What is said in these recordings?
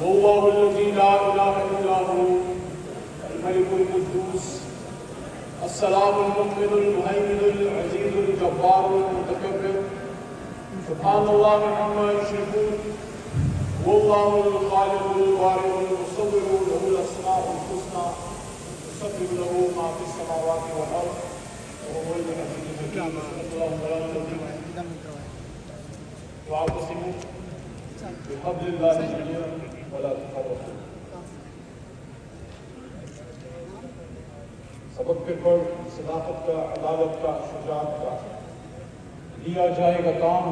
والله الذي لا إله إلا هو الملك القدوس السلام المؤمن المهيمن العزيز الجبار المتكبر سبحان الله عما يشركون والله الخالق البارئ المصور له الأسماء الحسنى يسبح له ما في السماوات والأرض وهو العزيز الحكيم اللهم لا تضل واعتصموا بحبل الله جميعا ولا تفرقوا. سبق کے پر صداقت کا، عدالت کا، شجاعت کا لیا جائے گا کام،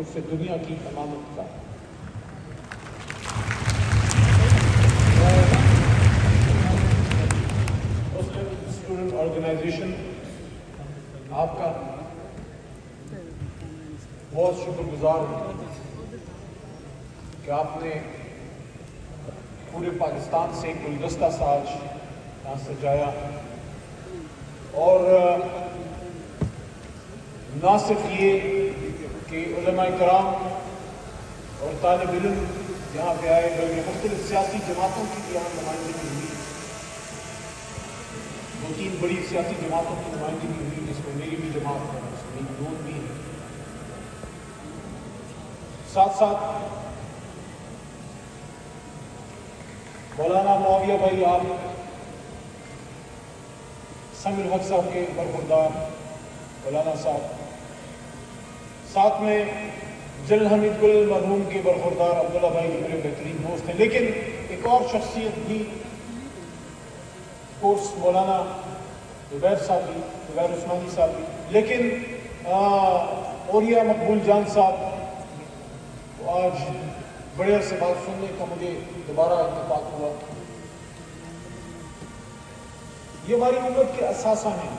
اس سے دنیا کی امانت کا. مسلم اسٹوڈنٹ آرگنائزیشن آپ کا بہت شکر گزار ہوں کہ آپ نے پورے پاکستان سے گلدستہ ساز یہاں سجایا اور نہ صرف یہ کہ علماء کرام اور طالب علم یہاں پہ آئے بلکہ مختلف سیاسی جماعتوں کی یہاں نمائندگی ہوئی. 2-3 بڑی سیاسی جماعتوں کی نمائندگی ہوئی جس میں میری بھی جماعت ہے، اس میں میری دوست بھی ہے. ساتھ ساتھ مولانا معاویہ بھائی آپ سمیر حق صاحب کے برخوردار مولانا صاحب، ساتھ میں جنرل حمید گل مرحوم کے برخوردار عبداللہ بھائی میرے بہترین دوست ہیں. لیکن ایک اور شخصیت بھی کورس مولانا زبیر صاحب بھی، زبیر عثمانی صاحب بھی، لیکن اوریہ مقبول جان صاحب آج بڑے عرصے بات سننے کا مجھے دوبارہ اتفاق ہوا. یہ ہماری امت کے اثاثہ ہیں.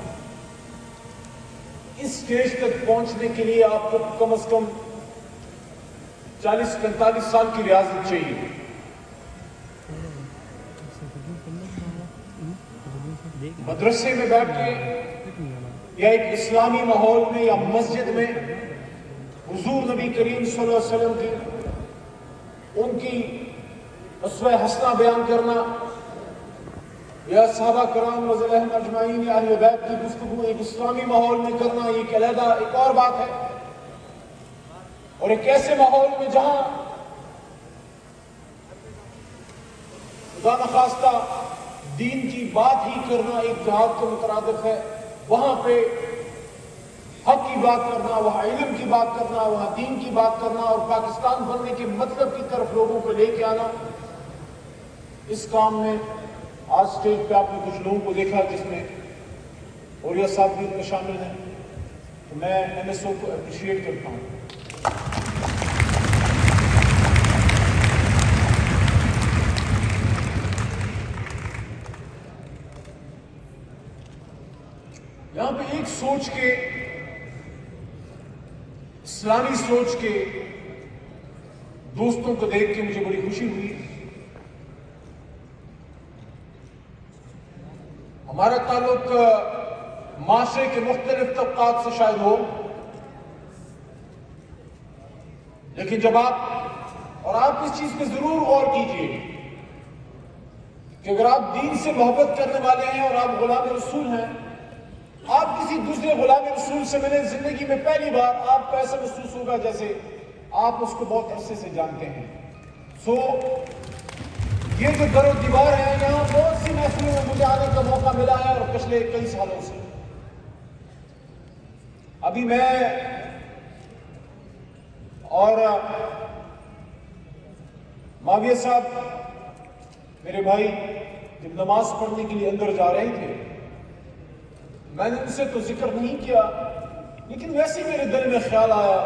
اس سٹیج تک پہنچنے کے لیے آپ کو کم از کم 40-45 سال کی ریاضت چاہیے. مدرسے میں بیٹھ کے یا ایک اسلامی ماحول میں یا مسجد میں حضور نبی کریم صلی اللہ علیہ وسلم کی ان کی اسوہ حسنہ بیان کرنا یا صحابہ کرام رضی اللہ عنہم اجمعین یا اہل بیت کی گفتگو ایک اسلامی ماحول میں کرنا، یہ ایک علیحدہ ایک اور بات ہے. اور ایک ایسے ماحول میں جہاں خدا نخواستہ دین کی بات ہی کرنا ایک جہاد کے مترادف ہے، وہاں پہ حق کی بات کرنا، وہاں علم کی بات کرنا، وہاں دین کی بات کرنا اور پاکستان بننے کے مطلب کی طرف لوگوں کو لے کے آنا. اس کام میں آج سٹیج پہ آپ نے کچھ لوگوں کو دیکھا جس میں اوریہ صاحب بھی ان میں شامل ہیں، تو میں ایم ایس او کو اپریشیٹ کرتا ہوں. یہاں پہ ایک سوچ کے، اسلامی سوچ کے دوستوں کو دیکھ کے مجھے بڑی خوشی ہوئی. ہمارا تعلق معاشرے کے مختلف طبقات سے شاید ہو، لیکن جب آپ اس چیز پہ ضرور غور کیجئے کہ اگر آپ دین سے محبت کرنے والے ہیں اور آپ غلام رسول ہیں، آپ کسی دوسرے غلام رسول سے ملے زندگی میں پہلی بار، آپ کو ایسا محسوس ہوگا جیسے آپ اس کو بہت عرصے سے جانتے ہیں. یہ جو در و دیوار ہے، یہاں بہت سی محفلوں میں مجھے آنے کا موقع ملا ہے اور پچھلے کئی سالوں سے. ابھی میں اور معاویہ صاحب میرے بھائی جب نماز پڑھنے کے لیے اندر جا رہے تھے، میں نے ان سے تو ذکر نہیں کیا، لیکن ویسے میرے دل میں خیال آیا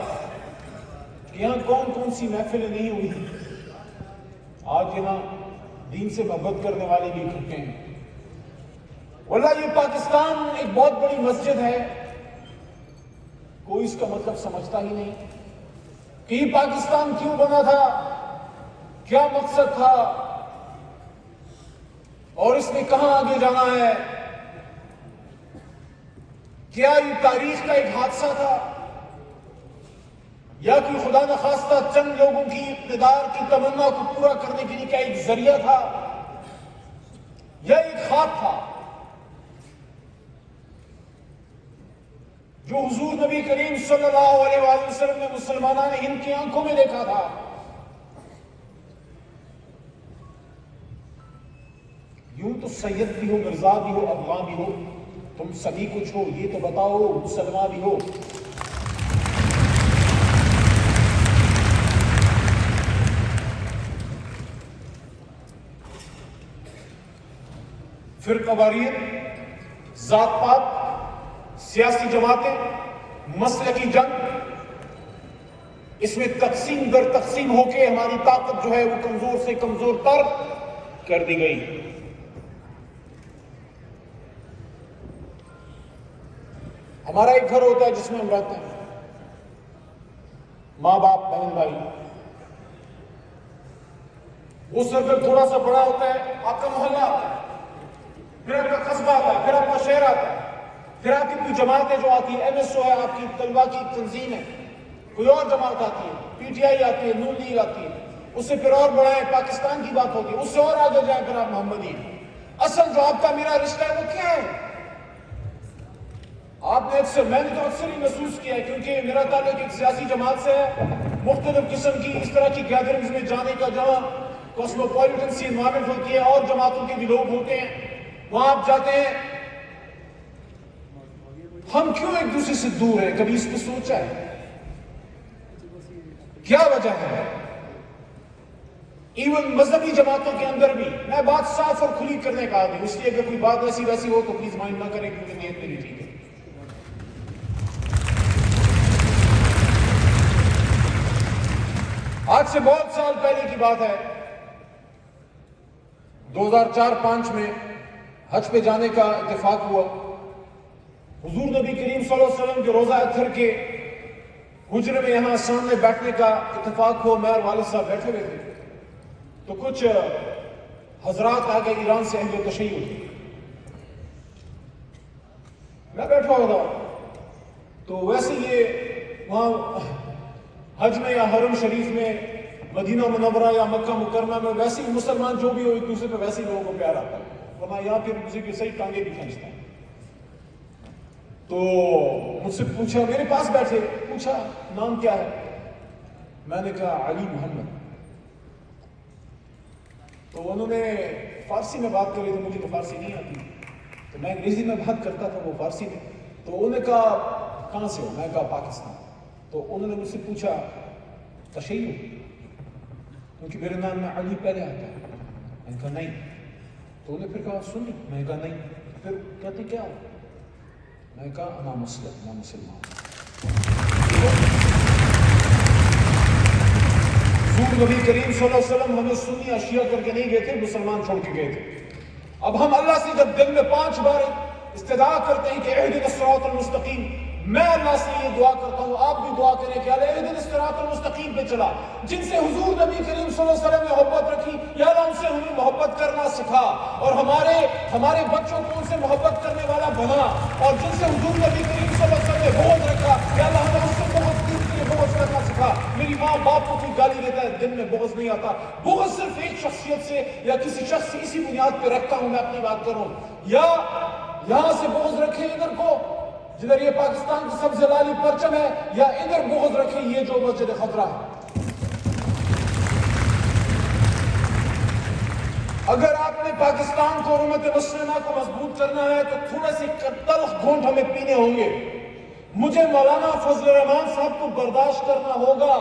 کہ یہاں کون کون سی محفلیں نہیں ہوئی. آج یہاں دین سے محبت کرنے والے بھی اکٹھے ہیں. واللہ یہ پاکستان ایک بہت بڑی مسجد ہے، کوئی اس کا مطلب سمجھتا ہی نہیں کہ یہ پاکستان کیوں بنا تھا، کیا مقصد تھا اور اس نے کہاں آگے جانا ہے. کیا یہ تاریخ کا ایک حادثہ تھا یا کہ خدا نخواستہ چند لوگوں کی اقتدار کی تمنا کو پورا کرنے کے لیے کیا ایک ذریعہ تھا یا ایک خواب تھا جو حضور نبی کریم صلی اللہ علیہ وآلہ وسلم نے مسلمانان ہند کی آنکھوں میں دیکھا تھا؟ یوں تو سید بھی ہو، مرزا بھی ہو، افغان بھی ہو، تم سبھی کچھ ہو، یہ تو بتاؤ مسلمان بھی ہو۔ فرقہ واریت، ذات پات، سیاسی جماعتیں، مسلکی جنگ، اس میں تقسیم در تقسیم ہو کے ہماری طاقت جو ہے وہ کمزور سے کمزور تر کر دی گئی۔ ہمارا ایک گھر ہوتا ہے جس میں ہم رہتے ہیں، ماں باپ، بہن بھائی۔ وہ سرکل تھوڑا سا بڑا ہوتا ہے، آپ کا محلہ آتا ہے، پھر آپ کا قصبہ آتا ہے، پھر آپ کا شہر آتا ہے، پھر آپ کی کوئی جماعتیں جو آتی ہے، ایم ایس او ہے، آپ کی طلبہ کی تنظیم ہے، کوئی اور جماعت آتی ہے، پی ٹی آئی آتی ہے، نون لیگ آتی ہے، اس سے پھر اور بڑا ہے، پاکستان کی بات ہوتی ہے، اس سے اور آگے جائیں پھر آپ محمدی ہیں۔ اصل جو آپ کا میرا رشتہ ہے وہ کیا ہے؟ آپ نے اکثر، میں نے تو اکثر ہی محسوس کیا ہے، کیونکہ میرا تعلق ایک سیاسی جماعت سے ہے، مختلف قسم کی اس طرح کی گیدرنگز میں جانے کا، جہاں کاسموپولیٹن سی انوائرمنٹ ہوتی ہے اور جماعتوں کے بھی لوگ ہوتے ہیں، وہاں آپ جاتے ہیں۔ ہم کیوں ایک دوسرے سے دور ہیں؟ کبھی اس پہ سوچا ہے کیا وجہ ہے؟ ایون مذہبی جماعتوں کے اندر بھی، میں بات صاف اور کھلی کرنے کا آدمی، اس لیے اگر کوئی بات ایسی ویسی ہو تو پلیز مائنڈ نہ کریں، کیونکہ نیت میری ٹھیک ہے۔ آج سے بہت سال پہلے کی بات ہے، 2004-05 میں حج پہ جانے کا اتفاق ہوا۔ حضور نبی کریم صلی اللہ علیہ وسلم کے روضہ اطہر کے حجرے میں یہاں سامنے بیٹھنے کا اتفاق ہوا، میں اور والد صاحب بیٹھے ہوئے تھے، تو کچھ حضرات آگے ایران سے اہل تشیع، میں بیٹھا ہوا تھا، تو ویسے یہ وہاں حج میں یا حرم شریف میں، مدینہ منورہ یا مکہ مکرمہ میں، ویسے ہی مسلمان جو بھی ہو ایک دوسرے پہ ویسے ہی لوگوں کو پیار آتا ہے، ورنہ یہاں پھر کسی کی صحیح ٹانگیں بھی کھینچتا ہے۔ تو مجھ سے پوچھا، میرے پاس بیٹھے، پوچھا نام کیا ہے؟ میں نے کہا علی محمد۔ تو انہوں نے فارسی میں بات کری، تو مجھے تو فارسی نہیں آتی، تو میں انگریزی میں بات کرتا تھا، وہ فارسی میں۔ تو انہوں نے کہا کہاں سے ہو؟ میں کہا پاکستان۔ تو انہوں نے مجھ سے پوچھا تشیع، کیونکہ میرے نام میں علی پہلے آتا ہے؟ میں نے کہا نہیں۔ تو انہوں نے پھر کہا سنی؟ میں نے کہا نہیں۔ پھر کہتے کیا ہو؟ میں نے کہا انا مسلم، میں مسلمان۔ حضور نبی کریم صلی اللہ علیہ وسلم ہمیں سنی اشیاء کر کے نہیں گئے تھے، مسلمان چھوڑ کے گئے تھے۔ اب ہم اللہ سے جب دن میں 5 بار استدعا کرتے ہیں کہ اہدنا الصراط المستقیم، میں اللہ سے یہ دعا کرتا ہوں، آپ بھی دعا کریں کہ اللہ اہدنا الصراط المستقیم پہ چلا، جن سے حضور نبی کریم صلی اللہ علیہ وسلم نے محبت رکھی، یا اللہ ان سے ہمیں محبت کرنا سکھا، اور ہمارے بچوں کو ان سے محبت کرنے والا بنا، اور جن سے حضور نبی کریم صلی اللہ علیہ وسلم نے بغض رکھا، یا اللہ ہمیں ان سے بغض کرنا سکھا۔ میری ماں باپ کو کوئی گالی دیتا ہے، دل میں بغض نہیں آتا، بغض صرف ایک شخصیت سے یا کسی شخص سے اسی بنیاد پہ رکھتا ہوں، میں اپنی بات کروں، یا یہاں سے بغض رکھے ادھر کو جدھر یہ پاکستان کی سبز لالی پرچم ہے، یا ادھر بغض رکھے یہ جو مسجد خضرا ہے۔ اگر آپ نے پاکستان کو، امت مسلمہ کو مضبوط کرنا ہے تو تھوڑے سے تلخ گھونٹ ہمیں پینے ہوں گے۔ مجھے مولانا فضل الرحمان صاحب کو برداشت کرنا ہوگا،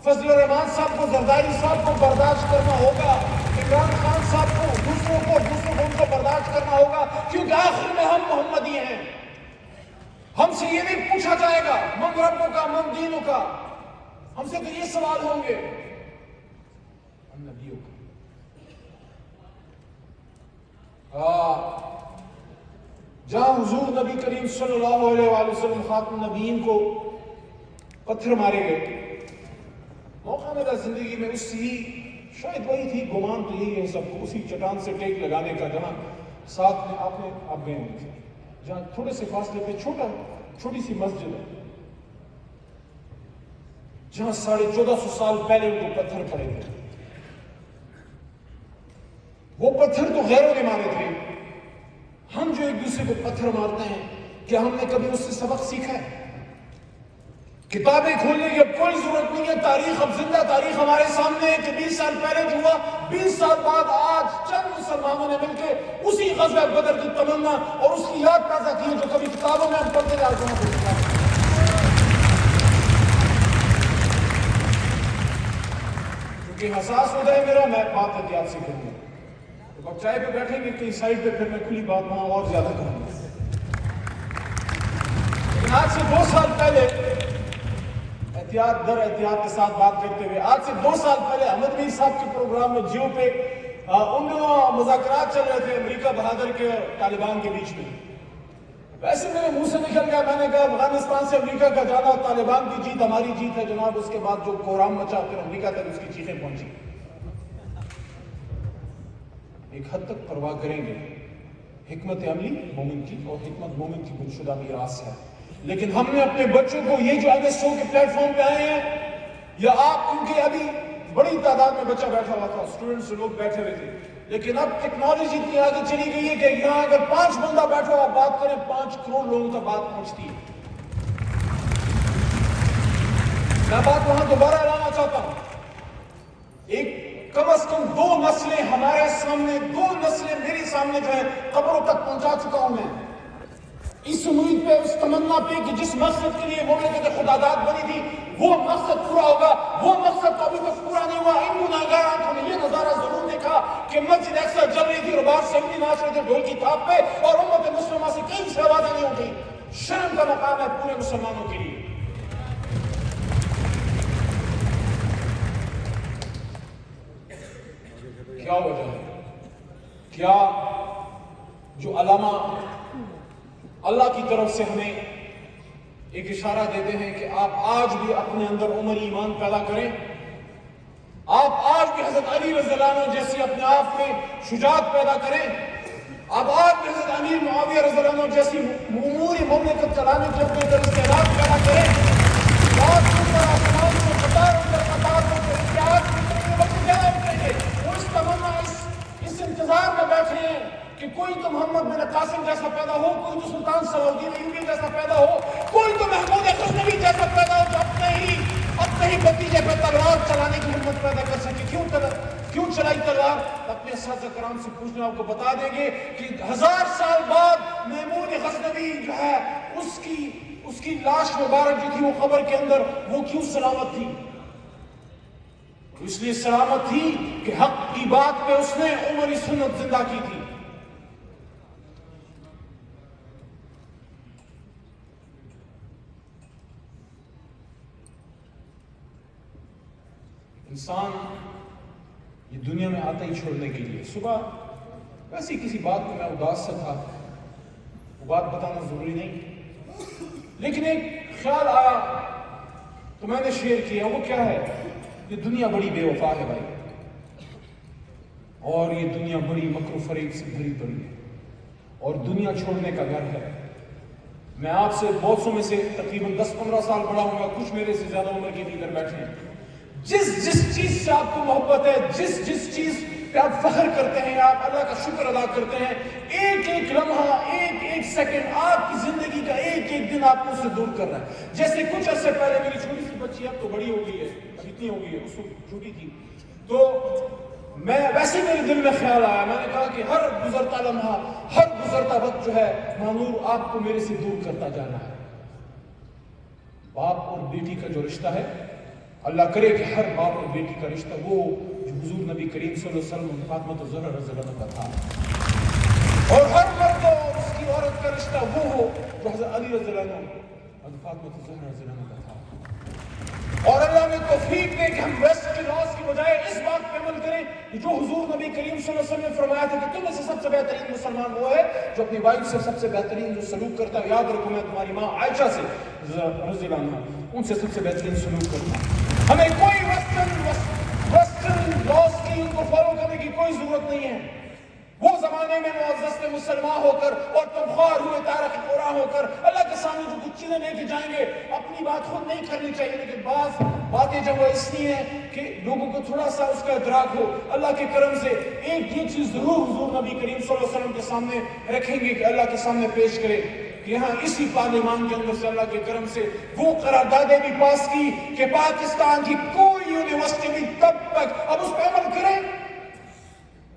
فضل الرحمان صاحب کو، زرداری صاحب کو برداشت کرنا ہوگا، عمران خان صاحب کو، دوسروں کو ان کو برداشت کرنا ہوگا، کیونکہ آخر میں ہم محمدی ہیں۔ ہم سے یہ نہیں پوچھا جائے گا من ربوں کا، من دینوں کا، ہم سے تو یہ سوال ہوں گے ہم نبیوں کا۔ جہاں حضور نبی کریم صلی اللہ علیہ وآلہ وسلم خاتم النبیین کو پتھر مارے گئے، موقع ملا زندگی میں، اس ہی شاید وہی تھی، گمان تو یہی ہے سب کو، اسی چٹان سے ٹیک لگانے کا جہاں ساتھ میں آپ گئے ہوئے تھے، جہاں تھوڑے سے فاصلے پہ چھوٹی سی مسجد ہے۔ جہاں 1450 سال پہلے ان کو پتھر پڑے تھے. وہ پتھر تو غیروں نے مارے تھے. ہم جو ایک دوسرے کو پتھر مارتے ہیں، کیا ہم نے کبھی اس سے سبق سیکھا ہے؟ کتابیں کھولنے کی اب کوئی ضرورت نہیں ہے. تاریخ اب زندہ تاریخ ہمارے سامنے ہے کہ 20 سال پہلے جو ہوا، 20 سال بعد آج چند مسلمانوں نے مل کے اسی غزوہ بدر کی تمنا اور اس کی یاد تازہ کی جو کبھی کتابوں میں ہم پڑھتے جا رہے ہیں. کیونکہ حساس ہو جائے میرا، میں بات احتیاط سے کروں گا. تو اب چائے پہ بیٹھیں گے کہیں سائڈ پہ، پھر میں کھلی بات وہاں اور زیادہ کروں گا. لیکن آج سے 2 سال پہلے، احتیاط در احتیاط کے ساتھ بات کرتے ہوئے، آج سے 2 سال پہلے احمد میر صاحب کے پروگرام میں جیو پہ ان دنوں مذاکرات چل رہے تھے امریکہ بہادر کے اور طالبان کے بیچ میں. ویسے میرے منہ سے نکل گیا، میں نے کہا افغانستان سے امریکہ کا جانا طالبان کی جیت ہماری جیت ہے جناب. اس کے بعد جو کوہرام مچا پھر امریکہ تک اس کی چیخیں پہنچی. ایک حد تک پرواہ کریں گے، حکمت عملی مومن کی اور حکمت مومن کی گمشدہ میراث ہے. لیکن ہم نے اپنے بچوں کو یہ جو MSO کے پلیٹ فارم پہ آئے ہیں، یا آپ، کیونکہ ابھی بڑی تعداد میں بچہ بیٹھا ہوا تھا، اسٹوڈنٹس لوگ بیٹھے ہوئے تھے، لیکن اب ٹیکنالوجی اتنی آگے چلی گئی ہے کہ یہاں اگر 5 بندہ بیٹھا ہوا بات کریں، 5 کروڑ لوگوں تک بات پہنچتی ہے. میں بات وہاں دوبارہ لانا چاہتا ہوں. ایک کم از کم 2 نسلیں ہمارے سامنے، 2 نسلیں میری سامنے جو ہے قبروں تک پہنچا چکا ہوں میں، اس امید پہ، اس تمنا پہ کہ جس مقصد کے لیے وہ مملکت خداداد بنی تھی وہ مقصد پورا ہوگا. وہ مقصد تو ابھی تک پورا نہیں ہوا. ان گناہگار آنکھوں نے یہ نظارہ ضرور دیکھا کہ مسجد اقصی جل رہی تھی اور باہر سے اپنی ناچ رہے تھے ڈھول کی تھاپ پہ، اور امت مسلمہ سے کہیں سے آوازیں نہیں اٹھی. شرم کا مقام ہے پورے مسلمانوں کے لیے. کیا وجہ ہے؟ کیا جو علامہ اللہ کی طرف سے ہمیں ایک اشارہ دیتے ہیں کہ آپ آج بھی اپنے اندر عمر ایمان پیدا کریں، آپ آج بھی حضرت علی رضی اللہ عنہ جیسی اپنے آپ میں شجاعت پیدا کریں، آپ آج بھی حضرت امیر معاویہ رضی اللہ عنہ جیسی امور مملکت چلانے کے اپنے اندر استعداد پیدا کریں. رات کو اوپر آسمان سے قطار اندر قطار کو احتیاط کے وقت کیا اٹھیں گے؟ وہ اس تمنا، اس انتظار میں بیٹھے ہیں کہ کوئی تو محمد بن قاسم جیسا پیدا ہو، کوئی تو سلطان صلاح الدین ایوبی جیسا پیدا ہو، کوئی تو محمود غزنوی جیسا پیدا ہو جو اپنے ہی بتیجے پہ تلوار چلانے کی ہمت پیدا کر سکے. کیوں چلائی تلوار؟ اپنے اساتذہ کرام سے پوچھنا، آپ کو بتا دیں گے کہ 1000 سال بعد محمود غزنوی جو ہے اس کی لاش مبارک جو تھی وہ قبر کے اندر، وہ کیوں سلامت تھی؟ اس لیے سلامت تھی کہ حق کی بات پہ اس نے عمر سنت زندہ کی تھی. انسان یہ دنیا میں آتا ہی چھوڑنے کے لیے. صبح ویسی کسی بات کو میں اداس سے تھا، وہ بات بتانا ضروری نہیں، لیکن ایک خیال آیا تو میں نے شیئر کیا. وہ کیا ہے؟ یہ دنیا بڑی بے وفا ہے بھائی، اور یہ دنیا بڑی مکر و فریب سے بھری پڑی ہے، اور دنیا چھوڑنے کا گھر ہے. میں آپ سے بہت سو میں سے تقریباً 10-15 سال بڑا ہوں گا، کچھ میرے سے زیادہ عمر کے بھی ادھر بیٹھے ہیں. جس چیز سے آپ کو محبت ہے، جس چیز پہ آپ فخر کرتے ہیں، آپ اللہ کا شکر ادا کرتے ہیں، ایک لمحہ، ایک سیکنڈ آپ کی زندگی کا ایک دن آپ کو اس سے دور کر رہا ہے. جیسے کچھ عرصے پہلے میری چھوٹی سی بچی، اب تو بڑی ہو گئی ہے، اتنی ہو گئی ہے، اس وقت چھوٹی تھی، تو میں ویسے میرے دل میں خیال آیا، میں نے کہا کہ ہر گزرتا لمحہ، ہر گزرتا وقت جو ہے مانور آپ کو میرے سے دور کرتا جانا ہے. باپ اور بیٹی کا جو رشتہ ہے، اللہ کرے کہ ہر باپ اور بیٹی کا رشتہ وہ جو حضور نبی کریم صلی اللہ علیہ وسلم فاطمہ زہرا رضی اللہ عنہا کا تھا، اور ہر مرد اور اس کی عورت کا رشتہ وہ ہو جو حضرت علی رضی اللہ عنہ اور فاطمہ زہرا رضی اللہ عنہا کا تھا. اور اللہ نے توفیق دے کہ ہم ویسٹ کے لاس کی بجائے اس بات پہ عمل کریں کہ جو حضور نبی کریم صلی اللہ علیہ وسلم نے فرمایا تھا کہ تم میں سے سب سے بہترین مسلمان وہ ہے جو اپنی وائف سے سب سے بہترین جو سلوک کرتا ہے. یاد رکھو میں تمہاری ماں عائشہ سے رضی اللہ عنہا، ان سے سب سے بہترین سلوک کرتا ہے. ہمیں کوئی ویسٹرن لاس کی ان کو فالو کرنے کی کوئی ضرورت نہیں ہے. وہ زمانے میں معزز سے مسلمان ہو کر اور تم خوار ہوئے تارک قرآن ہو کر اللہ کے سامنے جو کچھ چیزیں لے کے جائیں گے اپنی بات خود نہیں کرنی چاہیے، لیکن بعض باتیں جب وہ اس لیے ہیں کہ لوگوں کو تھوڑا سا اس کا ادراک ہو، اللہ کے کرم سے ایک یہ چیز ضرور حضور نبی کریم صلی اللہ علیہ وسلم کے سامنے رکھیں گے کہ اللہ کے سامنے پیش کرے کہ یہاں اسی پارلیمان کے اندر سے اللہ کے کرم سے وہ قراردادیں بھی پاس کی کہ پاکستان کی کوئی یونیورسٹی بھی تب تک اب اس پہ عمل کرے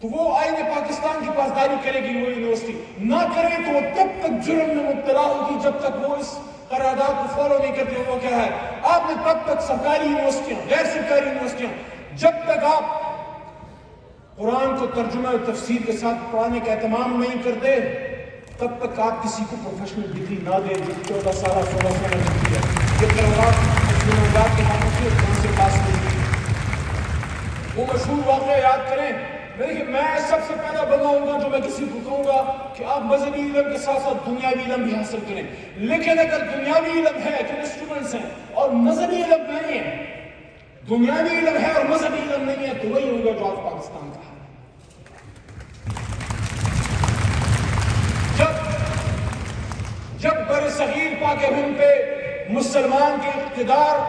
تو وہ آئین پاکستان کی پاسداری کرے گی، وہ یونیورسٹی نہ کرے تو وہ تب تک جرم میں مبتلا ہوگی جب تک وہ اس قرارداد کو فالو نہیں کرتے۔ وہ کیا ہے، آپ نے تب تک سرکاری یونیورسٹیاں، غیر سرکاری یونیورسٹیاں، جب تک آپ قرآن کو ترجمہ اور تفسیر کے ساتھ پڑھانے کا اہتمام نہیں کرتے تب تک آپ کسی کو پروفیشنل ڈگری نہ دیں جو 14 سالہ 16 سالہ ڈگری ہے۔ یہ قرارداد کے ہاتھوں سے جہاں سے پاس ہوئی وہ مشہور واقعہ یاد کریں۔ دیکھیں میں سب سے پہلا بندہ ہوں گا جو میں کسی کو کہوں گا کہ آپ مذہبی علم کے ساتھ ساتھ دنیاوی علم بھی حاصل کریں، لیکن اگر دنیاوی علم ہے جو انسٹرومنٹس ہیں اور مذہبی علم نہیں ہے، دنیاوی علم ہے اور مذہبی علم نہیں ہے تو وہی ہوگا جو آج پاکستان کا ہے۔ جب برصغیر پاک ہند پہ مسلمان کے اقتدار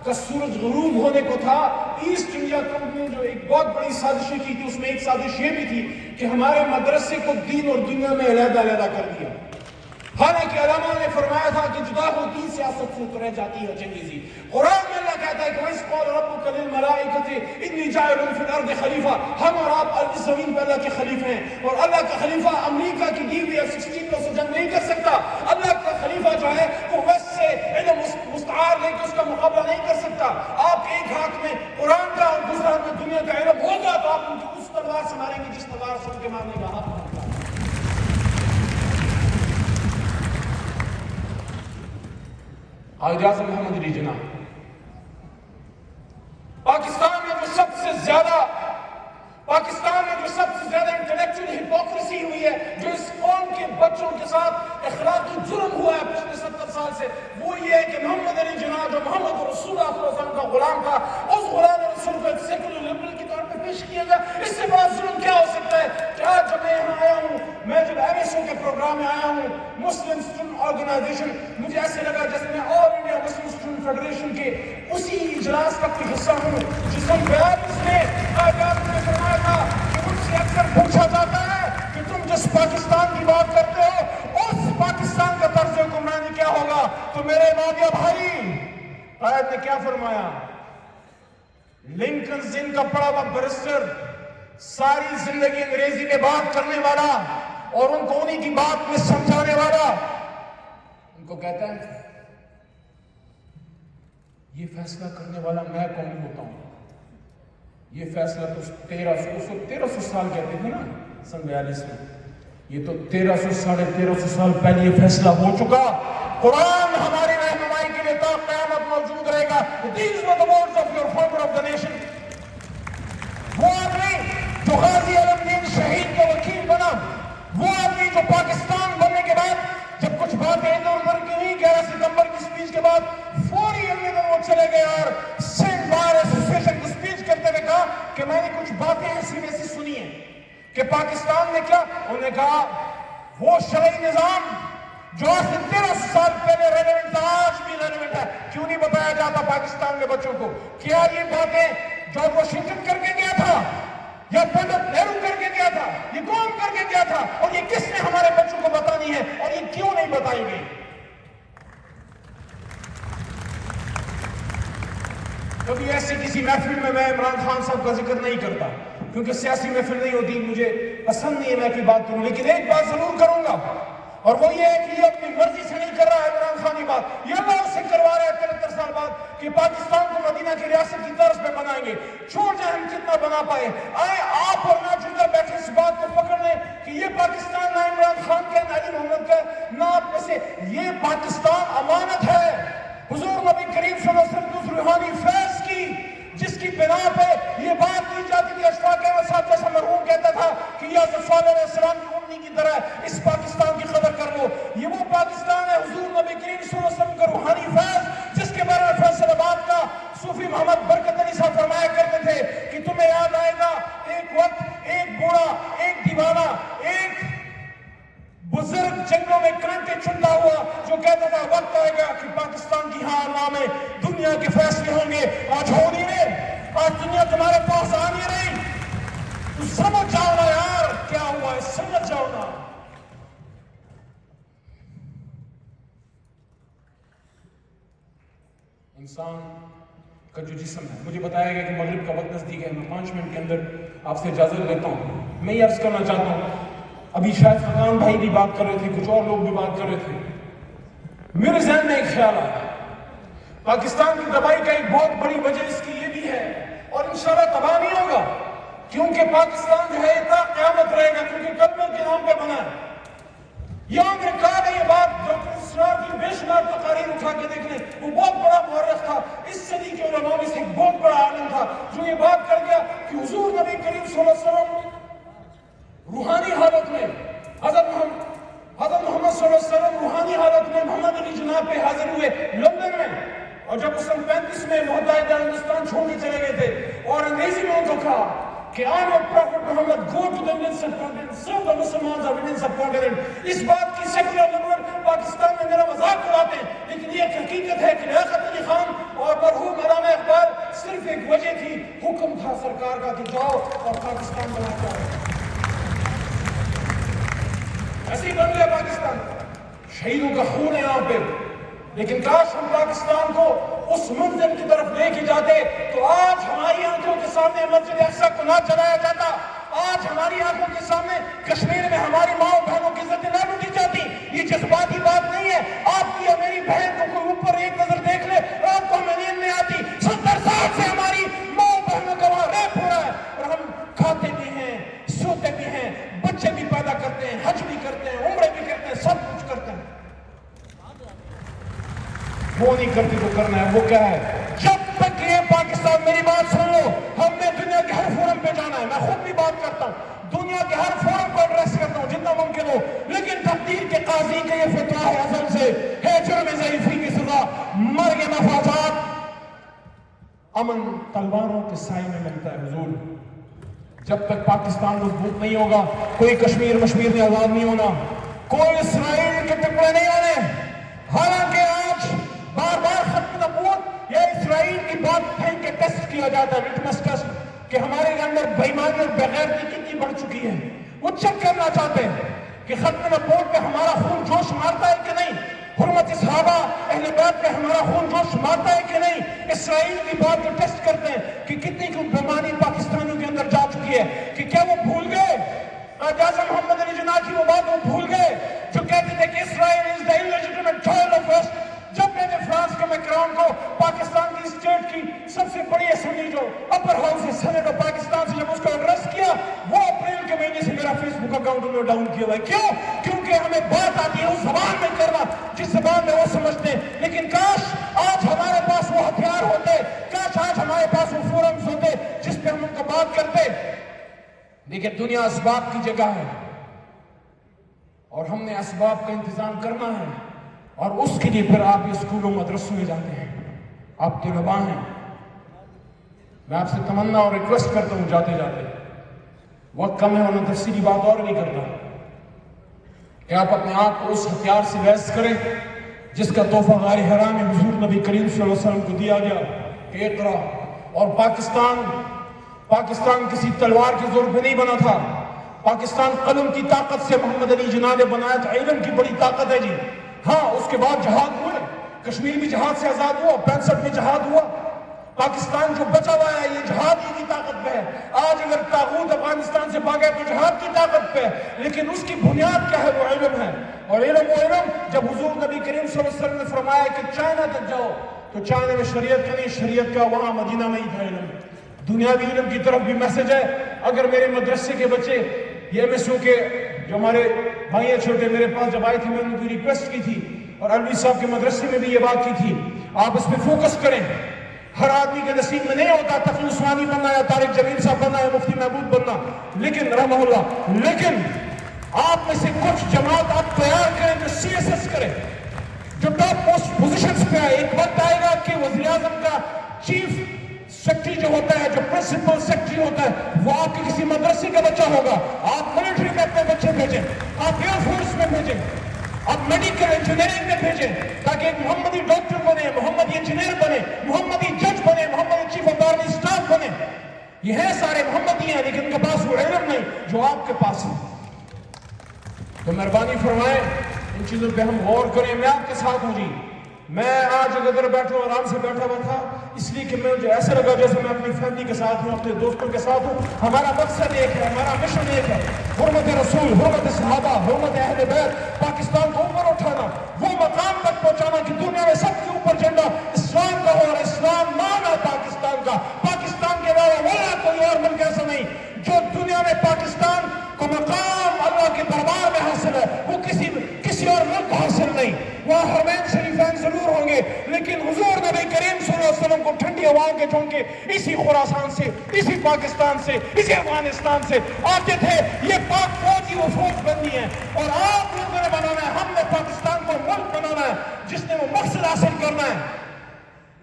کا سورج غروب ہونے کو تھا، ایسٹ انڈیا کمپنی جو ایک بہت بڑی سازشیں کی تھی، اس میں ایک سازش یہ بھی تھی کہ ہمارے مدرسے کو دین اور دنیا میں علیحدہ علیحدہ کر دیا۔ حالانکہ علماء نے فرمایا تھا کہ جدا ہوتی سیاست سے رہ جاتی ہے چنگیزی۔ قرآن میں اللہ کہتا ہے کہ وَإِذْ قَالَ رَبُّكَ لِلْمَلَائِكَةِ إِنِّي جَاعِلٌ فِي الْأَرْضِ خلیفہ، ہم اور آپ اس زمین پہ اللہ کے خلیفے ہیں، اور اللہ کا خلیفہ امریکہ کی ڈی وی F-16 کو سے جنگ نہیں کر سکتا۔ اللہ کا خلیفہ جو ہے وہ ویسٹ سے علم مستعار لے کے اس کا مقابلہ نہیں کر سکتا۔ آپ ایک ہاتھ میں قرآن کا اور دوسرے ہاتھ میں دنیا کا علم ہوگا تو آپ ان کو اس تلوار سے ماریں گے جس تلوار سے ان کے مارنے کا حق ہوتا ہے۔ قائد اعظم محمد علی جناح پاکستان میں جو سب سے زیادہ انٹلیکچوئل ہپوکریسی ہوئی ہے، جو اس قوم کے بچوں کے ساتھ اخلاقی جرم ہوا ہے پچھلے 70 سال سے، وہ یہ ہے کہ محمد علی جناح جو محمد رسول اللہ صلی اللہ علیہ وسلم کا غلام تھا، اس غلام رسول کو ایک سیکولر لبرل کے طور پہ پیش کیا گیا۔ اس سے بڑا ظلم کیا ہو سکتا ہے؟ کیا جب میں یہاں آیا ہوں، میں جب MSO کے پروگرام میں آیا ہوں، مسلم اسٹوڈنٹ آرگنائزیشن، مجھے ایسے لگا جیسے میں آل انڈیا مسلم اسٹوڈنٹ فیڈریشن کے اسی اجلاس کا کوئی حصہ ہوں جس میں 42 میں قائد اعظم نے فرمایا تھا کہ مجھ سے اکثر پوچھا جاتا ہے کہ تم جس پاکستان کی بات کرتے ہو اس پاکستان کا طرز حکمرانی کیا ہوگا؟ تو میرے مادیا بھائی، قائد نے کیا فرمایا؟ لنکن زن کا پڑا ہوا برسٹر، ساری زندگی انگریزی میں بات کرنے والا اور ان کو انہی کی بات میں سمجھانے والا، ان کو کہتا ہے یہ فیصلہ کرنے والا میں کون ہوتا ہوں؟ یہ فیصلہ تو 1300 سال کہتے ہیں نا سن 42 میں، یہ تو 1300 سال پہلے یہ فیصلہ ہو چکا۔ قرآن ہماری رہنمائی کے لیے تا قیامت موجود رہے گا۔ These were the words of your father of the nation۔ وہ آدمی جو غازی علم دین شہید کا وکیل بنا، وہ آدمی جو پاکستان بننے کے بعد جب کچھ باتیں ادھر ادھر کی ہوئی 11 ستمبر کی سپیچ کے بعد فوری اندر وہ چلے گئے اور سینٹ بار ایسوسیشن کو سپیچ کرتے ہوئے کہا کہ میں نے کچھ باتیں ایسی ویسی سنی ہیں کہ پاکستان نے کیا، انہوں نے کہا وہ شرعی نظام جو آج سے 1300 سال پہلے ریلیونٹ تھا آج بھی ریلیونٹ ہے، کیوں نہیں بتایا جاتا پاکستان کے بچوں کو؟ کیا یہ باتیں جارج واشنگٹن کر کے گیا تھا یا پنڈت نہرو کر کے گیا تھا؟ یہ کون کر کے گیا تھا اور یہ کس نے ہمارے بچوں کو بتانی ہے اور یہ کیوں نہیں بتائی گئی؟ کبھی ایسے کسی محفل میں عمران خان صاحب کا ذکر نہیں کرتا کیونکہ سیاسی محفل نہیں ہوتی، مجھے پسند نہیں ہے میں کوئی بات کروں، لیکن ایک بات ضرور کروں گا اور وہ یہ ہے کہ یہ اپنی مرضی سے نہیں کر رہا ہے عمران خان کی بات، یہ اللہ اس سے کروا رہا ہے 73 سال بعد کہ پاکستان کو مدینہ کی ریاست کی طرز پہ بنائیں گے، چھوڑ جائیں ہم کتنا بنا پائے، آئے آپ اور نہ جدہ بیٹھے اس بات کو پکڑ لیں کہ یہ پاکستان نہ عمران خان کا نہ علی محمد کا نہ آپ میں سے، یہ پاکستان امانت ہے حضور نبی کریم صلی اللہ علیہ وسلم کی روحانی فیض کی، جس کی بنا پہ یہ بات کی جاتی تھی۔ اشفاق احمد صاحب جیسا مرحوم کہتا تھا کہ یہ حضرت صالح علیہ السلام کی امنی کی طرح اس پاکستان کی قدر کر لو، یہ وہ پاکستان ہے حضور نبی کریم صلی اللہ علیہ وسلم کا روحانی فیض جس کے بارے میں فیصل آباد کا صوفی محمد برکت علی صاحب فرمایا کرتے تھے کہ تمہیں یاد آئے گا ایک وقت ایک بوڑھا ایک دیوانہ سینوں میں کانٹے چنتا ہوا جو کہتا تھا وقت آئے گا کہ پاکستان کی نام میں دنیا کے فیصلے ہوں گے، آج ہو نہیں رہے، آج دنیا تمہارے پاس آ نہیں رہی۔ تو سمجھ جاؤ نا یار کیا ہوا ہے، سمجھ جاؤ نا۔ انسان کا جو جسم ہے، مجھے بتایا گیا کہ مغرب کا وقت نزدیک ہے، میں 5 منٹ کے اندر آپ سے اجازت لیتا ہوں۔ میں یہ عرض کرنا چاہتا ہوں، ابھی شاید فرقان بھائی بھی بات کر رہے تھے، کچھ اور لوگ بھی بات کر رہے تھے، میرے ذہن میں ایک خیال آیا، پاکستان کی تباہی کا ایک بہت بڑی وجہ اس کی یہ بھی ہے، اور انشاءاللہ تباہ نہیں ہوگا، کیونکہ پاکستان جو ہے اتنا قیامت رہے گا، کیونکہ کلمے کے نام پہ بنا ہے۔ یہاں میں کہا گئی یہ بات، ڈاکٹر اسرار کی بے شمار تقاریر اٹھا کے دیکھ لیں، وہ بہت بڑا مورخ تھا، اس صدی کے علماء میں سے ایک بہت بڑا عالم تھا، جو یہ بات کر گیا کہ حضور نبی کریم صلی اللہ علیہ وسلم روحانی حالت میں، حضرت محمد صلی اللہ علیہ وسلم روحانی حالت میں محمد علی جناح پہ حاضر ہوئے لندن میں، اور جب اس سن 35 میں متحدہ ہندوستان چھوڑ کے چلے گئے تھے، اور انگریزی میں ان کو کہا کہ I'm a prophet Muhammad, go to the Indian subcontinent, serve the Muslims of Indian subcontinent۔ اس بات کی سیکولر لبرل پاکستان میں میرا مذاق اڑاتے ہیں، لیکن یہ ایک حقیقت ہے کہ لیاقت علی خان اور مرحوم علامہ اقبال صرف ایک وجہ تھی، حکم تھا سرکار کا کہ جاؤ اور پاکستان بنا کے آؤ۔ ایسے ہی بن گیا پاکستان، شہیدوں کا خون ہے یہاں پہ، لیکن کاش ہم پاکستان کو اس منزل کی طرف لے کے جاتے تو آج ہماری آنکھوں کے سامنے مسجد اقصی کو نہ جلایا جاتا، آج ہماری آنکھوں کے سامنے کشمیر میں ہماری ماں اور بہنوں کی عزتیں نہ لوٹی جاتی۔ یہ جذباتی بات نہیں ہے، آپ کی اور میری بہن کو کوئی اوپر ایک نظر دیکھ لے، رات کو ہمیں نیند نہیں آتی، 70 سال سے ہماری ماں اور بہنوں کا وہاں ریپ ہو رہا ہے، اور ہم کھاتے بھی ہیں، سوتے بھی ہیں، بچے بھی پیدا کرتے ہیں، حج بھی کرتے ہیں، عمرے بھی کرتے ہیں، سب کچھ کرتے ہیں۔ وہ نہیں کرتے تو کرنا ہے، وہ کیا ہے؟ جب تک یہ پاکستان، میری بات سن لو، ہم نے دنیا کے ہر فورم پہ جانا ہے، میں خود بھی بات کرتا ہوں، دنیا کے ہر فورم پر ایڈریس کرتا ہوں جتنا ممکن ہو، لیکن تقدیر کے قاضی کا یہ فتویٰ ہے ازل سے، ہے جرم ضعیفی کی سزا مرگ مفاجات، امن تلواروں کے سائے میں ملتا ہے حضور۔ جب تک پاکستان مضبوط نہیں ہوگا، کوئی کشمیر میں آزاد نہیں ہونا، کوئی اسرائیل کے ٹکڑے نہیں ہونے۔ حالانکہ آج بار بار ختم نبوت یا اسرائیل کی بات پھینک کے ٹیسٹ کیا جاتا ہے، لٹمس ٹیسٹ، کہ ہمارے اندر بےایمانی اور بغیرتی کتنی بڑھ چکی ہے۔ وہ چیک کرنا چاہتے ہیں کہ ختم نبوت پہ ہمارا خون جوش مارتا ہے کہ نہیں، حرمت صحابہ اہل بیت پہ ہمارا خون جوش مارتا ہے کہ نہیں۔ اسرائیل کی بات جو ٹیسٹ کرتے ہیں کہ کتنی بےایمانی پاکستانیوں کے اندر جا چکی ہے، کہ کیا وہ بھول گئے قائد اعظم محمد علی جناح کی وہ بات وہ بھول گئے جو کہتے تھے کہ اسرائیل از the illegitimate child of West۔ جب میں نے فرانس کے میکرون کو پاکستان کی اسٹیٹ کی سب سے بڑی اسمبلی جو اپر ہاؤس ہے سینٹ آف پاکستان سے جب اس کو ایڈریس کیا، وہ اپریل کے مہینے سے میرا فیس بک اکاؤنٹ انہوں نے ڈاؤن کیا ہوا ہے۔ کیوں؟ کیونکہ ہمیں بات آتی ہے اس زبان میں کرنا جس زبان میں وہ سمجھتے ہیں، لیکن کاش آج ہمارے پاس وہ ہتھیار ہوتے، کاش آج ہمارے پاس وہ فورمز ہوتے جس پہ ہم ان کو بات کرتے، لیکن دنیا اسباب کی جگہ ہے اور ہم نے اسباب کا انتظام کرنا ہے، اور اس کے لیے پھر آپ اسکولوں مدرسوں میں جاتے ہیں، آپ طلباء ہیں۔ میں آپ سے تمنا اور ریکویسٹ کرتا ہوں جاتے جاتے، وقت کم ہے اور میں تفصیلی بات اور نہیں کرتا، کہ آپ اپنے آپ کو اس ہتھیار سے لیس کریں جس کا تحفہ غار حرا میں حضور نبی کریم صلی اللہ علیہ وسلم کو دیا گیا کہ اقرا۔ اور پاکستان کسی تلوار کے زور پہ نہیں بنا تھا، پاکستان قلم کی طاقت سے محمد علی جناح نے بنایا تھا، علم کی بڑی طاقت ہے جی۔ ہاں اس کے بعد جہاد ہوئے، کشمیر بھی جہاد سے آزاد ہوا، 65 میں جہاد ہوا، پاکستان جو بچا ہوا ہے یہ جہاد ہی کی طاقت پہ ہے۔ آج اگر طاغوت افغانستان سے بھاگے تو جہاد کی طاقت پہ ہے، لیکن اس کی بنیاد کیا ہے؟ وہ علم ہے، اور علم جب حضور نبی کریم صلی اللہ علیہ وسلم نے فرمایا کہ چائنا تک جاؤ تو چائنا میں شریعت کا نہیں، شریعت کا وہاں مدینہ میں ہی تھا علم۔ دنیاوی علم کی طرف بھی میسج ہے۔ اگر میرے مدرسے کے بچے یہ MSO کے جو ہمارے بھائی ہیں چھوٹے میرے پاس جب آئے تھے، میں نے ان کو ریکویسٹ کی تھی اور علوی صاحب کے مدرسے میں بھی یہ بات کی تھی، آپ اس پہ فوکس کریں۔ ہر آدمی کے نصیب میں نہیں ہوتا تقی عثمانی بننا یا طارق جمیل صاحب بننا یا مفتی محمود بننا، لیکن رحمہ اللہ، لیکن آپ میں سے کچھ جماعت آپ تیار کریں جو CSS کریں، جو ٹاپ موسٹ پوزیشنز پہ آئے۔ ایک وقت آئے گا کہ وزیر اعظم کا چیف سیکٹری جو ہوتا ہے، جو پرنسپل سیکٹری ہوتا ہے، وہ آپ کے کسی مدرسے کا بچہ ہوگا۔ آپ ملٹری میں اپنے بچے بھیجیں، آپ ایئر فورس میں بھیجیں، اب میڈیکل انجینئرنگ میں بھیجیں تاکہ ایک محمدی ڈاکٹر بنے، محمدی انجینئر بنے، محمدی جج بنے، محمدی چیف آف آرمی اسٹاف بنے. یہ ہیں سارے محمدی ہیں، لیکن ان کے پاس وہ علم نہیں جو آپ کے پاس ہے. تو مہربانی فرمائیں ان چیزوں پہ ہم غور کریں. میں آپ کے ساتھ ہوں جی. میں آج ادھر بیٹھوں آرام سے بیٹھا ہوا تھا اس لیے کہ مجھے ایسا لگا جیسے میں اپنی فیملی کے ساتھ ہوں، اپنے دوستوں کے ساتھ ہوں. ہمارا مقصد ایک ہے، ہمارا مشن ایک ہے، حرمت رسول، حرمت صحابہ، حرمت اہل بیت، پاکستان کو اوپر اٹھانا، وہ مقام تک پہنچانا کہ دنیا میں سب کے اوپر جھنڈا اسلام کا ہو اور اسلام نام ہے پاکستان کا. پاکستان کے علاوہ ولا کوئی اور ملک ایسا نہیں جو دنیا میں پاکستان کو مقام اللہ کے دربار میں حاصل ہے، وہ کسی اور ملک کو حاصل نہیں. وہاں حرمین شریفین ضرور ہوں گے، لیکن حضور نبی کریم صلی اللہ علیہ وسلم کو ٹھنڈی ہواؤں کے جھونکے اسی خراسان سے، اسی پاکستان سے، اسی افغانستان سے آتے تھے. یہ پاک فوج ہی وہ فوج بننی ہے اور آپ لوگوں نے بنانا ہے. ہم نے پاکستان کو ملک بنانا ہے جس نے وہ مقصد حاصل کرنا ہے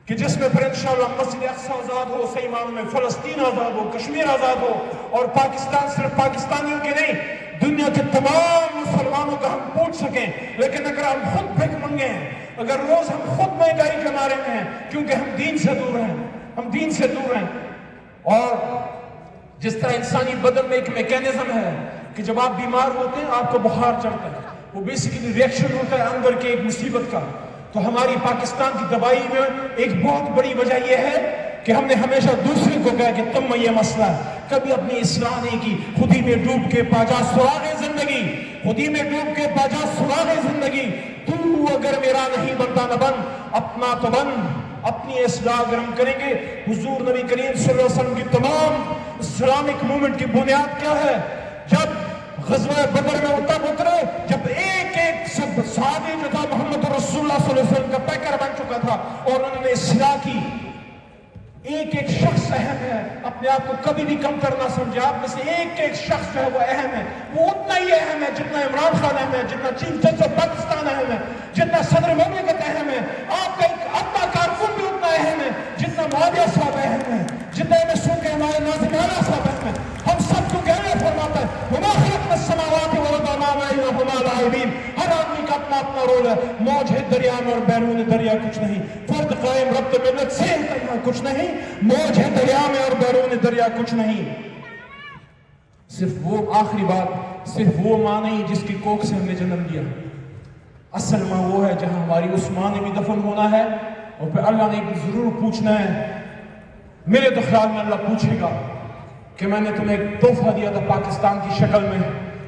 کہ جس میں پھر انشاءاللہ مسجد اقصی آزاد ہو، صحیح معنوں میں فلسطین آزاد ہو، کشمیر آزاد ہو، اور پاکستان صرف پاکستانیوں کے نہیں دنیا کے تمام مسلمانوں کا ہم پوچھ سکیں. لیکن اگر ہم خود بھیک منگے ہیں، اگر روز ہم خود مہنگائی کے مارے میں ہیں کیونکہ ہم دین سے دور ہیں، ہم دین سے دور ہیں. اور جس طرح انسانی بدن میں ایک میکینزم ہے کہ جب آپ بیمار ہوتے ہیں آپ کو بخار چڑھتا ہے، وہ بیسیکلی ریئیکشن ہوتا ہے اندر کے ایک مصیبت کا. تو ہماری پاکستان کی دوائی میں ایک بہت بڑی وجہ یہ ہے کہ ہم نے ہمیشہ دوسرے کو کہا کہ تم میں یہ مسئلہ ہے، کبھی اپنی اصلاح نہیں کی. خودی میں ڈوب کے پاجا سراغ زندگی، خودی میں ڈوب کے پاجا سراغ زندگی. تو اگر میرا نہیں بنتا نہ بن، اپنا تو بن. اپنی اصلاح اگر ہم کریں گے، حضور نبی کریم صلی اللہ علیہ وسلم کی تمام اسلامک موومنٹ کی بنیاد کیا ہے؟ جب غزوہ بدر میں تب اترے جب ایک ایک سب صحابی جو تھا محمد رسول اللہ صلی اللہ علیہ وسلم کا پیکر بن چکا تھا اور انہوں نے اصلاح کی. ایک ایک شخص اہم ہے، اپنے آپ کو کبھی بھی کم کرنا سمجھے. آپ میں سے ایک ایک شخص جو ہے وہ اہم ہے، وہ اتنا ہی اہم ہے جتنا عمران خان اہم ہے، جتنا چیف جسٹس آف پاکستان اہم ہے، جتنا صدر مملکت اہم ہے. آپ کا ایک اپنا کارکن بھی اتنا اہم ہے جتنا معاویہ صاحب اہم ہے، جتنا MSO کے ہمارے ناظم اعلیٰ صاحب اہم ہے. ہم سب کو کہنا فرماتا ہے وما خلقنا السماوات والارض وما بينهما لاعبين. ہر آدمی کا اپنا اپنا رول ہے. موج ہے دریا میں اور بیرون دریا کچھ نہیں. فرد قائم ربط ملت سے تنہا کچھ نہیں. موج ہے دریا میں اور بیرون دریا کچھ نہیں. صرف وہ آخری بات، صرف وہ ماں نہیں جس کی کوکھ سے ہم نے جنم لیا. اصل ماں وہ ہے جہاں ہماری اس ماں نے بھی دفن ہونا ہے اور پھر اللہ نے بھی ضرور پوچھنا ہے. میرے تو خیال میں اللہ پوچھے گا کہ میں نے تمہیں ایک تحفہ دیا تھا پاکستان کی شکل میں.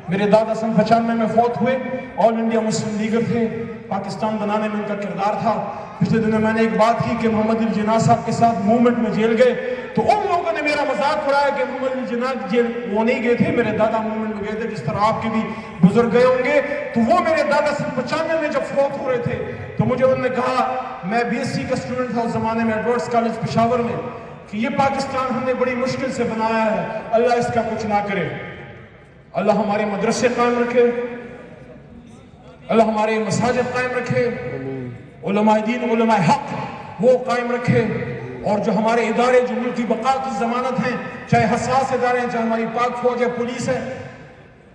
میرے دادا سن 95 میں فوت ہوئے، آل انڈیا مسلم لیگر تھے، پاکستان بنانے میں ان کا کردار تھا. پچھلے دنوں میں نے ایک بات کی کہ محمد علی جناح صاحب کے ساتھ موومنٹ میں جیل گئے تو ان لوگوں نے میرا مذاق اڑایا کہ محمد علی جناح جیل وہ نہیں گئے تھے، میرے دادا موومنٹ میں گئے تھے جس طرح آپ کے بھی بزرگ گئے ہوں گے. تو وہ میرے دادا سن 95 میں جب فوت ہو رہے تھے تو مجھے انہوں نے کہا، میں BSc کا اسٹوڈنٹ تھا اس زمانے میں ایڈورڈز کالج پشاور میں، کہ یہ پاکستان ہم نے بڑی مشکل سے بنایا ہے، اللہ اس کا کچھ نہ کرے. اللہ ہمارے مدرسے قائم رکھے، اللہ ہمارے مساجد قائم رکھے، علماء دین علماء حق وہ قائم رکھے، اور جو ہمارے ادارے جو ملک کی بقا کی ضمانت ہیں، چاہے حساس ادارے ہیں، چاہے ہماری پاک فوج ہے، پولیس ہے،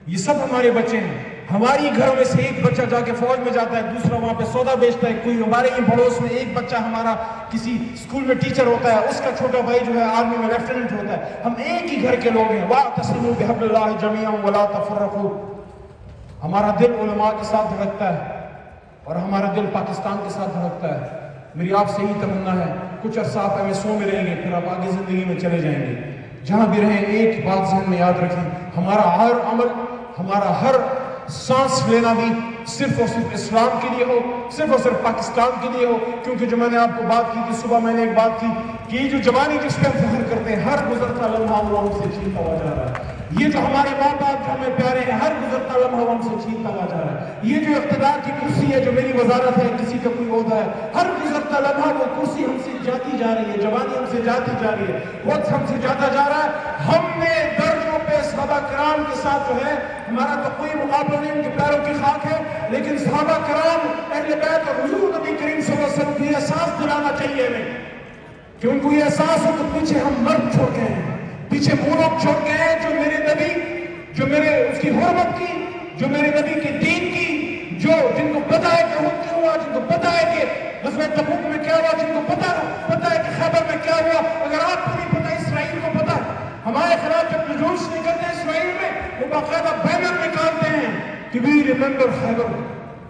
یہ سب ہمارے بچے ہیں. ہماری گھروں میں سے ایک بچہ جا کے فوج میں جاتا ہے، دوسرا وہاں پہ سودا بیچتا ہے، کوئی ہمارے ہی پڑوس میں ایک بچہ ہمارا کسی اسکول میں ٹیچر ہوتا ہے، اس کا چھوٹا بھائی جو ہے آرمی میں لیفٹیننٹ ہوتا ہے. ہم ایک ہی گھر کے لوگ ہیں. وَاعْتَصِمُوا بِحَبْلِ اللَّهِ جَمِيعًا وَلَا تَفَرَّقُوا. ہمارا دل علماء کے ساتھ دھڑکتا ہے اور ہمارا دل پاکستان کے ساتھ دھڑکتا ہے. میری آپ سے ہی تمنا ہے کچھ عرصہ آپ MSO میں رہیں گے، پھر آپ آگے زندگی میں چلے جائیں گے. جہاں بھی رہیں ایک بات ذہن میں یاد رکھیں، ہمارا ہر عمل، ہمارا ہر سانس لینا بھی صرف اور صرف اسلام کے لیے ہو، صرف اور صرف پاکستان کے لیے ہو. کیونکہ جو میں نے آپ کو بات کی تھی صبح، میں نے ایک بات کی کہ یہ جو جوانی جس پہ ہم فخر کرتے ہیں، ہر گزرتا لمحہ وہ ہم سے چھینتا ہوا جا رہا ہے. یہ جو ہمارے ماں باپ جو ہمیں پیارے ہیں، ہر گزرتا لمحہ ہم سے چھینتا ہوا جا رہا ہے. یہ جو اقتدار کی کرسی ہے، جو میری وزارت ہے، کسی کا کوئی عہدہ ہے، ہر گزرتا لمحہ وہ کرسی ہم سے جاتی جا رہی ہے، جوانی ہم سے جاتی جا رہی ہے، وقت ہم سے جاتا جا رہا ہے. ہم نے درجوں پہ صحابہ کرام کے ساتھ جو ہے، ہمارا تو کوئی مقابلہ نہیں، ان کے پیروں کی خاک ہے، لیکن صحابہ کرام اہل بیت اور حضور نبی کریم صلی اللہ علیہ وسلم کو یہ احساس دلانا چاہیے ہمیں کہ ان کو یہ احساس ہو کہ پیچھے ہم مرد چھوڑ گئے ہیں، پیچھے وہ لوگ چھوڑ گئے ہیں جو میرے نبی، جو میرے اس کی حرمت کی، جو میرے نبی کے دین کی، جو جن کو غزوہ تبوک میں کیا ہوا، جن کو پتا ہے کہ خیبر میں کیا ہوا، اگر آپ کو نہیں پتا اسرائیل کو پتا ہے. ہمارے خلاف جب جلوس نکلتے ہیں اسرائیل میں وہ باقاعدہ بینر نکالتے ہیں کہ وی ریممبر خیبر.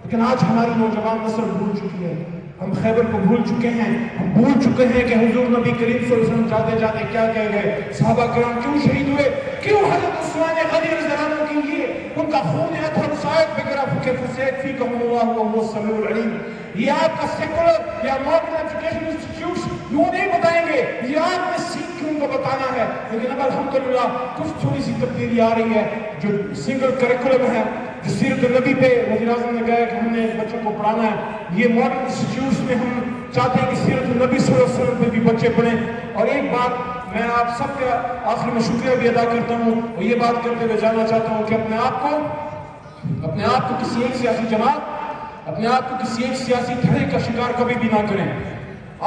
لیکن آج ہماری نوجوان نسل بھول چکی ہے، ہم خیبر کو بھول چکے ہیں. ہم بھول چکے ہیں کہ حضور نبی کریم صلی اللہ علیہ وسلم جاتے جاتے کیا کہہ گئے، صحابہ کرام کیوں شہید ہوئے، کیوں حضرت عثمان غنی رضی اللہ عنہ کی ان کا خون اطہر صاحب بگرا فکر فسیق فی کہم اللہ وهو السمیع العلیم. یہ آپ کا سیکولر یا ماڈرن ایجوکیشن انسٹیٹیوٹس یوں نہیں بتائیں گے، یہ آپ نے سیکھ کے ان کو بتانا ہے. لیکن اب الحمدللہ کچھ تھوڑی سی تبدیلی آ رہی ہے. جو سنگل کریکولم ہے، جو سیرت النبی پہ وزیر اعظم نے کہا کہ ہم نے بچوں کو پڑھانا ہے، یہ ماڈرن انسٹیٹیوٹس میں ہم چاہتے ہیں کہ سیرت النبی صلی اللہ علیہ وسلم پہ بھی بچے پڑھیں. اور ایک بات میں آپ سب کا آخر میں شکریہ بھی ادا کرتا ہوں اور یہ بات کرتے ہوئے جانا چاہتا ہوں کہ اپنے آپ کو کسی ایک سیاسی جماعت، اپنے آپ کو کسی ایک سیاسی دھڑے کا شکار کبھی بھی نہ کریں.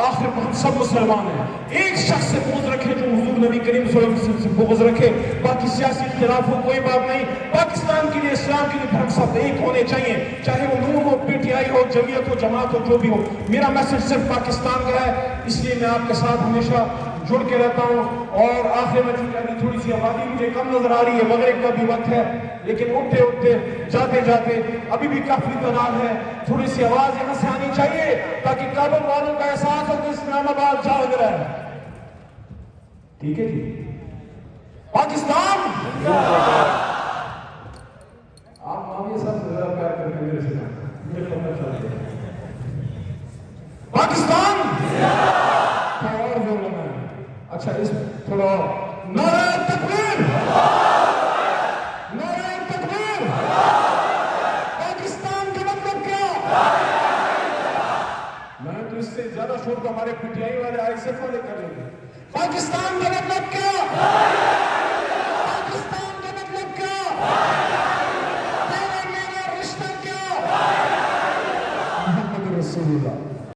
آخر ہم سب مسلمان ہیں. ایک شخص سے بغض رکھے جو حضور نبی کریم صلی اللہ علیہ وسلم سے بغض رکھے. باقی سیاسی اختلاف ہو کوئی بات نہیں، پاکستان کے لیے، اسلام کے لیے ہم سب ایک ہونے چاہیے، چاہے وہ نور ہو، پی ٹی آئی ہو، جمعیت ہو، جماعت ہو، جو بھی ہو. میرا میسج صرف پاکستان کا ہے، اس لیے میں آپ کے ساتھ ہمیشہ جڑ کے رہتا ہوں. اور آخر میں چونکہ ابھی تھوڑی سی آبادی مجھے کم نظر آ رہی ہے، مغرب کا بھی وقت ہے، لیکن اٹھتے اٹھتے جاتے جاتے ابھی بھی کافی تعداد ہے، تھوڑی سی آواز یہاں سے آنی چاہیے تاکہ کابل والوں کا احساس ہو کہ اسلام آباد جاگ رہا ہے. ٹھیک ہے جی، پاکستان. آپ معاویہ صاحب سے ذرا پیار کر کے میرے سے مجھے پتہ چلتا ہے. پاکستان تھوڑا اور زور لگا ہے. اچھا اس تھوڑا اور نعرہ تکبیر، نعرہ تکبیر. پاکستان کا مطلب کیا؟ میں تو اس سے زیادہ شور تو ہمارے پی ٹی آئی والے آئی ایس ایف والے کر لیں گے. پاکستان کا مطلب کیا؟ پاکستان کا مطلب کیا؟ تیرا میرا رشتہ کیا؟ محمد رسول اللہ.